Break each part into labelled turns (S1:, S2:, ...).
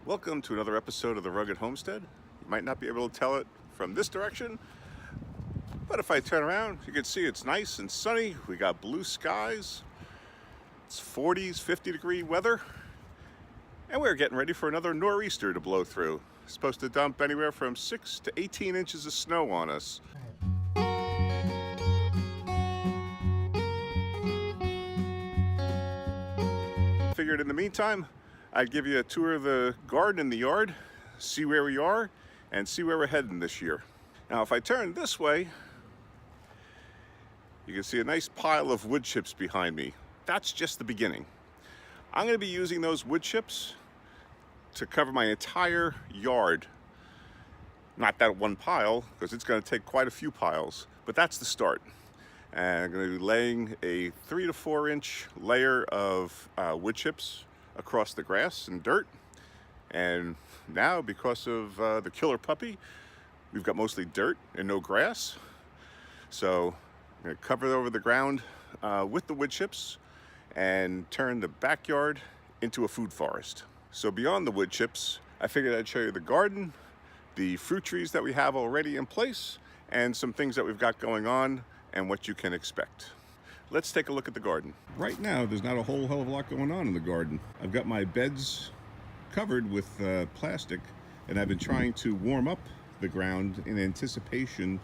S1: Welcome to another episode of the Rugged Homestead. You might not be able to tell it from this direction, but if I turn around, you can see it's nice and sunny. We got blue skies. It's 40s, 50-degree weather, and we're getting ready for another nor'easter to blow through. It's supposed to dump anywhere from 6 to 18 inches of snow on us. Figured in the meantime, I'd give you a tour of the garden and the yard, see where we are, and see where we're heading this year. Now, if I turn this way, you can see a nice pile of wood chips behind me. That's just the beginning. I'm going to be using those wood chips to cover my entire yard. Not that one pile, because it's going to take quite a few piles, but that's the start. And I'm going to be laying a 3 to 4 inch layer of wood chips across the grass and dirt. And now, because of the killer puppy, we've got mostly dirt and no grass. So I'm going to cover over the ground with the wood chips and turn the backyard into a food forest. So beyond the wood chips, I figured I'd show you the garden, the fruit trees that we have already in place, and some things that we've got going on and what you can expect. Let's take a look at the garden. Right now, there's not a whole hell of a lot going on in the garden. I've got my beds covered with plastic, and I've been trying to warm up the ground in anticipation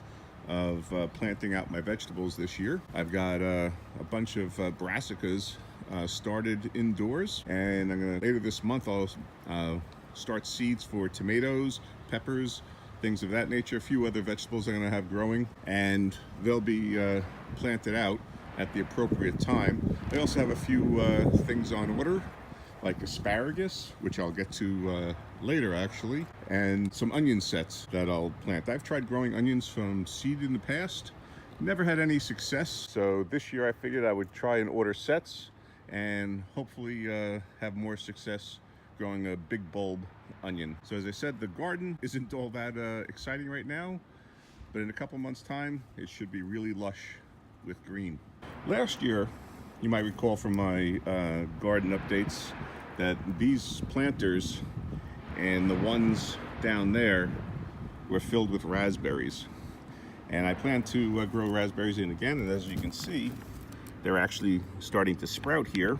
S1: of planting out my vegetables this year. I've got a bunch of brassicas started indoors, and I'm gonna, later this month, I'll start seeds for tomatoes, peppers, things of that nature. A few other vegetables I'm gonna have growing, and they'll be planted out at the appropriate time. I also have a few things on order, like asparagus, which I'll get to later actually, and some onion sets that I'll plant. I've tried growing onions from seed in the past, never had any success. So this year I figured I would try and order sets and hopefully have more success growing a big bulb onion. So as I said, the garden isn't all that exciting right now, but in a couple months time, it should be really lush with green. Last year, you might recall from my garden updates that these planters and the ones down there were filled with raspberries. And I plan to grow raspberries in again, and as you can see, they're actually starting to sprout here.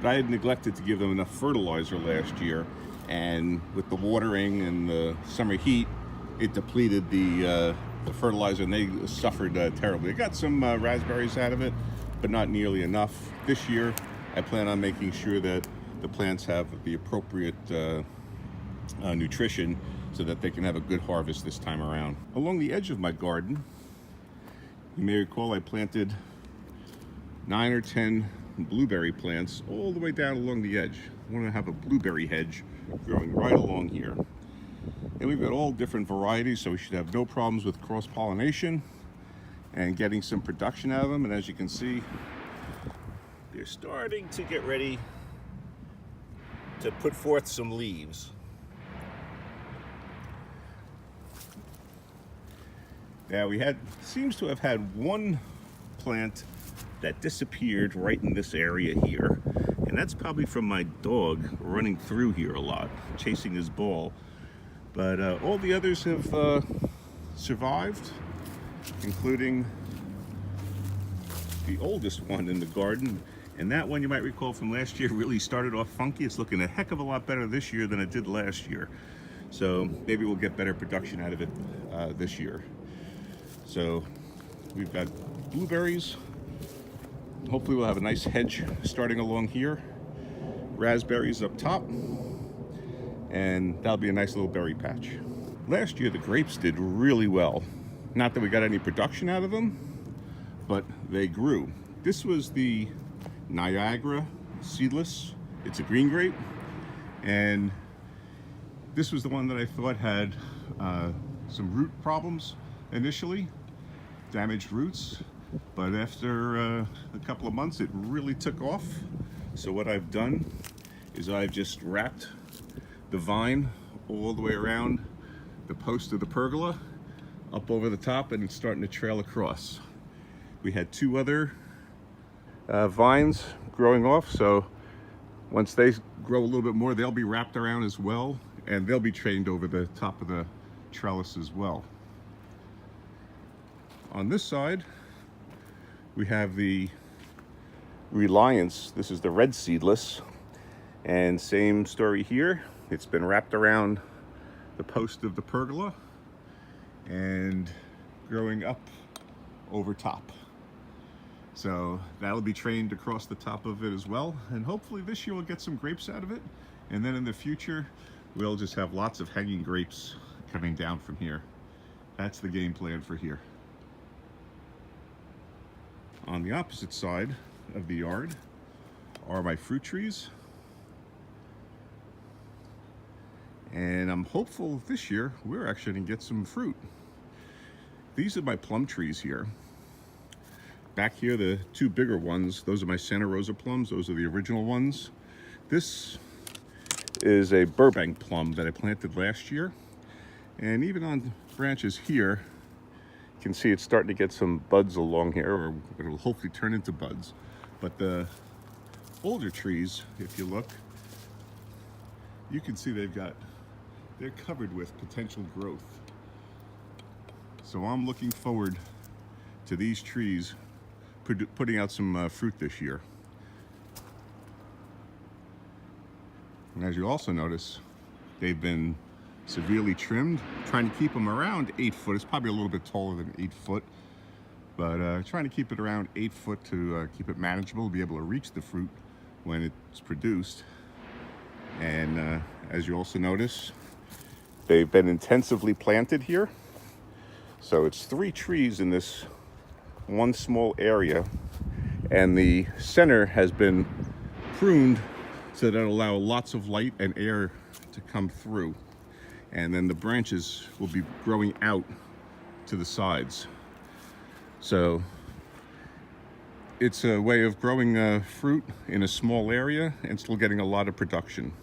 S1: But I had neglected to give them enough fertilizer last year, and with the watering and the summer heat, it depleted the fertilizer, and they suffered terribly. I got some raspberries out of it, but not nearly enough. This year, I plan on making sure that the plants have the appropriate nutrition so that they can have a good harvest this time around. Along the edge of my garden, you may recall I planted 9 or 10 blueberry plants all the way down along the edge. I want to have a blueberry hedge growing right along here. And we've got all different varieties, so we should have no problems with cross-pollination and getting some production out of them. And as you can see, they're starting to get ready to put forth some leaves. Now seems to have had one plant that disappeared right in this area here. And that's probably from my dog running through here a lot, chasing his ball. But all the others have survived, including the oldest one in the garden. And that one, you might recall from last year, really started off funky. It's looking a heck of a lot better this year than it did last year. So maybe we'll get better production out of it this year. So we've got blueberries. Hopefully we'll have a nice hedge starting along here. Raspberries up top. And that'll be a nice little berry patch. Last year the grapes did really well. Not that we got any production out of them, but they grew. This was the Niagara Seedless. It's a green grape, and this was the one that I thought had some root problems initially, damaged roots, but after a couple of months it really took off. So what I've done is I've just wrapped the vine all the way around the post of the pergola up over the top, and it's starting to trail across. We had 2 other vines growing off, so Once they grow a little bit more, they'll be wrapped around as well, and they'll be trained over the top of the trellis as well. On this side, we have the Reliance. This is the red seedless, and same story here. It's been wrapped around the post of the pergola and growing up over top. So that'll be trained across the top of it as well, and hopefully this year we'll get some grapes out of it, and then in the future we'll just have lots of hanging grapes coming down from here. That's the game plan for here. On the opposite side of the yard are my fruit trees, and I'm hopeful this year we're actually going to get some fruit. These are my plum trees here. Back here, the two bigger ones, those are my Santa Rosa plums. Those are the original ones. This is a Burbank plum that I planted last year. And even on branches here, you can see it's starting to get some buds along here, or it'll hopefully turn into buds. But the older trees, if you look, you can see they're covered with potential growth. So I'm looking forward to these trees putting out some fruit this year. And as you also notice, they've been severely trimmed, trying to keep them around 8 foot. It's probably a little bit taller than 8 foot, but trying to keep it around 8 foot to keep it manageable, to be able to reach the fruit when it's produced. And as you also notice, they've been intensively planted here. So it's 3 trees in this one small area, and the center has been pruned so that it'll allow lots of light and air to come through, and then the branches will be growing out to the sides. So it's a way of growing fruit in a small area and still getting a lot of production.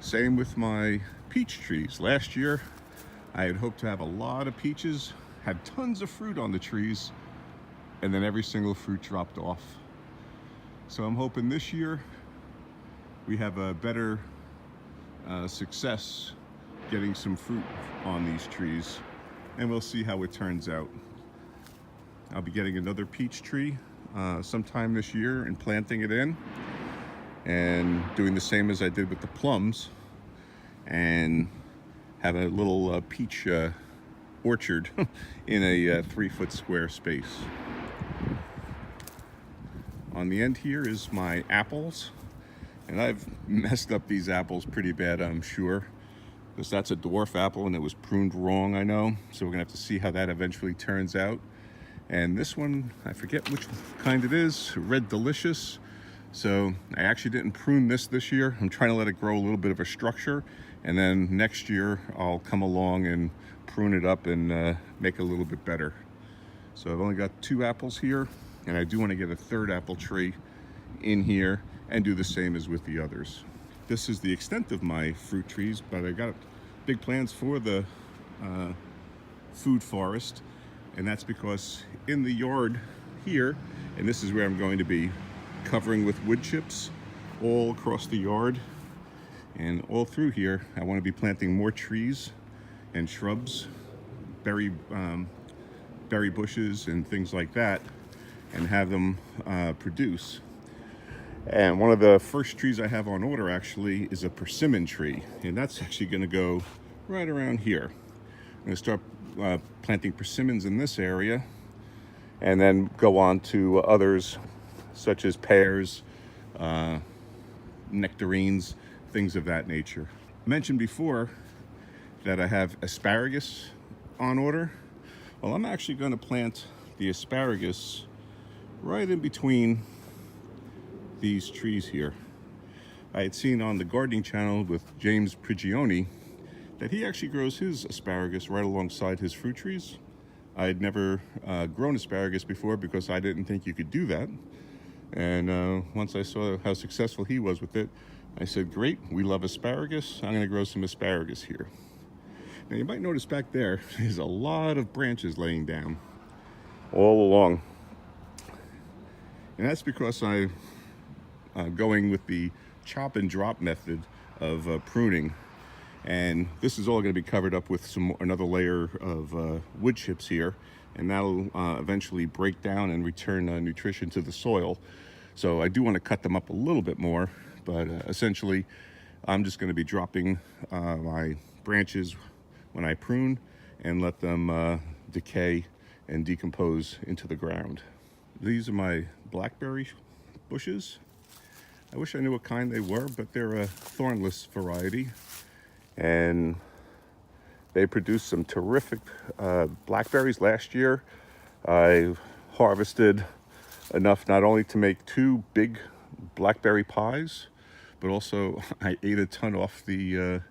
S1: Same with my peach trees. Last year I had hoped to have a lot of peaches, had tons of fruit on the trees, and then every single fruit dropped off. So I'm hoping this year we have a better success getting some fruit on these trees, and we'll see how it turns out. I'll be getting another peach tree sometime this year and planting it in, and doing the same as I did with the plums, and have a little peach orchard in a 3 foot square space. On the end here is my apples, and I've messed up these apples pretty bad, I'm sure, because that's a dwarf apple and it was pruned wrong, I know. So we're gonna have to see how that eventually turns out. And this one, I forget which kind it is, Red Delicious. So I actually didn't prune this year. I'm trying to let it grow a little bit of a structure, and then next year I'll come along and prune it up and make it a little bit better. So I've only got 2 apples here, and I do want to get a 3rd apple tree in here and do the same as with the others. This is the extent of my fruit trees, but I got big plans for the food forest, and that's because in the yard here, and this is where I'm going to be covering with wood chips all across the yard, and all through here I want to be planting more trees and shrubs, berry bushes and things like that, and have them produce. And one of the first trees I have on order actually is a persimmon tree, and that's actually going to go right around here. I'm going to start planting persimmons in this area, and then go on to others such as pears, nectarines, things of that nature. I mentioned before that I have asparagus on order. Well, I'm actually going to plant the asparagus right in between these trees here. I had seen on the gardening channel with James Prigioni that he actually grows his asparagus right alongside his fruit trees. I had never grown asparagus before because I didn't think you could do that. And once I saw how successful he was with it, I said, great, we love asparagus. I'm going to grow some asparagus here. Now you might notice back there's a lot of branches laying down all along. And that's because I going with the chop and drop method of pruning. And this is all going to be covered up with another layer of wood chips here, and that'll eventually break down and return nutrition to the soil. So I do want to cut them up a little bit more, but essentially I'm just going to be dropping my branches when I prune and let them decay and decompose into the ground. These are my blackberry bushes. I wish I knew what kind they were, but they're a thornless variety, and they produced some terrific blackberries last year. I harvested enough not only to make 2 big blackberry pies, but also I ate a ton off the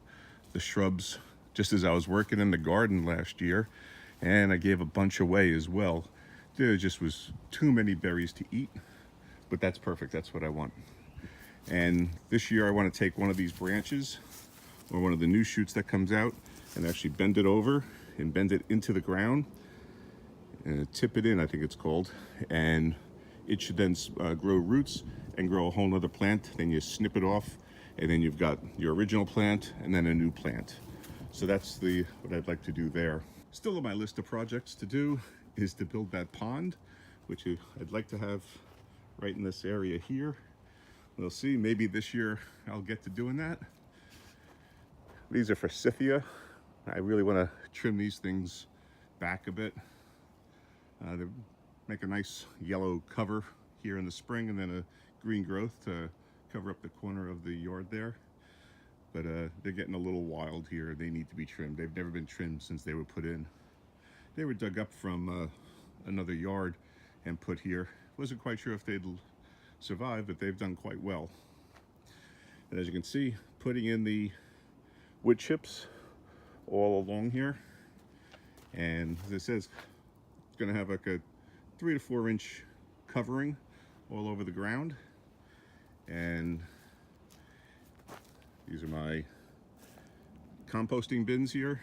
S1: shrubs just as I was working in the garden last year, and I gave a bunch away as well. There just was too many berries to eat, but that's perfect. That's what I want. And this year I want to take one of these branches, or one of the new shoots that comes out, and actually bend it over and bend it into the ground, and tip it in, I think it's called, and it should then grow roots and grow a whole nother plant. Then you snip it off, and then you've got your original plant and then a new plant. So that's what I'd like to do there. Still on my list of projects to do is to build that pond, which I'd like to have right in this area here. We'll see, maybe this year I'll get to doing that. These are forsythia. I really want to trim these things back a bit. They make a nice yellow cover here in the spring, and then a green growth to cover up the corner of the yard there. But they're getting a little wild here. They need to be trimmed. They've never been trimmed since they were put in. They were dug up from another yard and put here. Wasn't quite sure if they'd survive, but they've done quite well. And as you can see, putting in the wood chips all along here, and as it says, it's going to have like a 3 to 4 inch covering all over the ground. And these are my composting bins here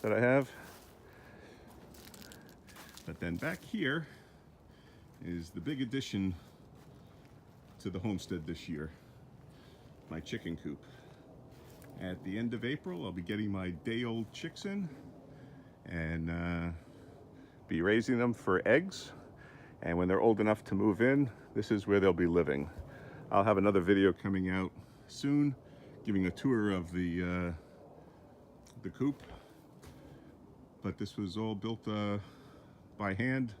S1: that I have. But then back here is the big addition to the homestead this year, my chicken coop. At the end of April, I'll be getting my day-old chicks in and be raising them for eggs. And when they're old enough to move in, this is where they'll be living. I'll have another video coming out soon, giving a tour of the coop. But this was all built by hand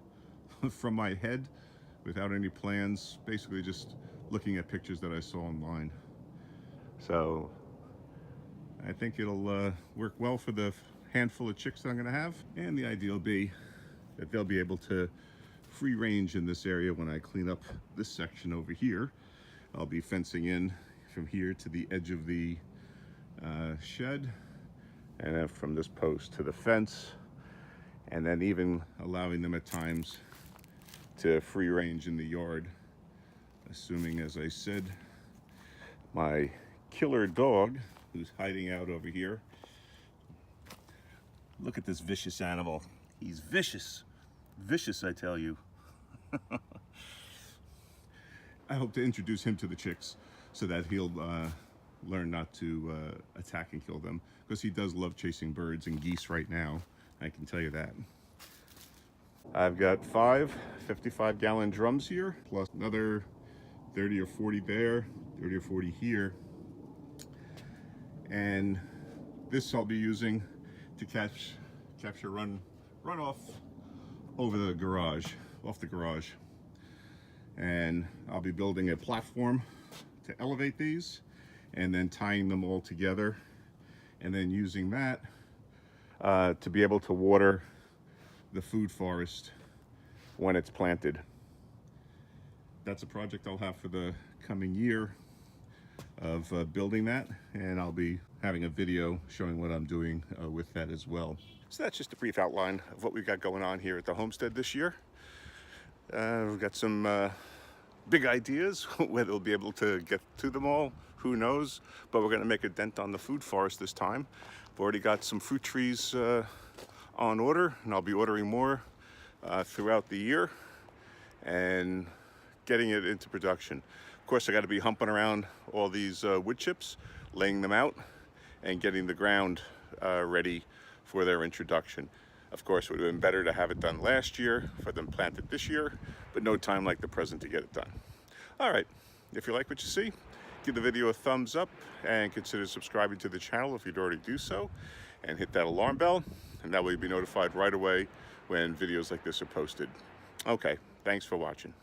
S1: from my head, without any plans, basically just looking at pictures that I saw online. So I think it'll work well for the handful of chicks that I'm going to have, and the idea will be that they'll be able to free range in this area when I clean up this section over here. I'll be fencing in from here to the edge of the shed, and then from this post to the fence, and then even allowing them at times to free range in the yard, assuming, as I said, my killer dog, who's hiding out over here. Look at this vicious animal. He's vicious. Vicious, I tell you. I hope to introduce him to the chicks so that he'll learn not to attack and kill them, because he does love chasing birds and geese right now, I can tell you that. I've got 5 55-gallon drums here, plus another 30 or 40 there, 30 or 40 here. And this I'll be using to capture runoff over the garage, off the garage. And I'll be building a platform to elevate these, and then tying them all together, and then using that to be able to water the food forest when it's planted. That's a project I'll have for the coming year of building that, and I'll be having a video showing what I'm doing with that as well. So that's just a brief outline of what we've got going on here at the homestead this year. We've got some big ideas. Whether we'll be able to get to them all, who knows, but we're going to make a dent on the food forest this time. I've already got some fruit trees on order, and I'll be ordering more throughout the year and getting it into production. Of course, I got to be humping around all these wood chips, laying them out, and getting the ground ready for their introduction. Of course, it would have been better to have it done last year, for them planted this year, but no time like the present to get it done. All right, if you like what you see, give the video a thumbs up and consider subscribing to the channel if you'd already do so, and hit that alarm bell, and that way you'll be notified right away when videos like this are posted. Okay, thanks for watching.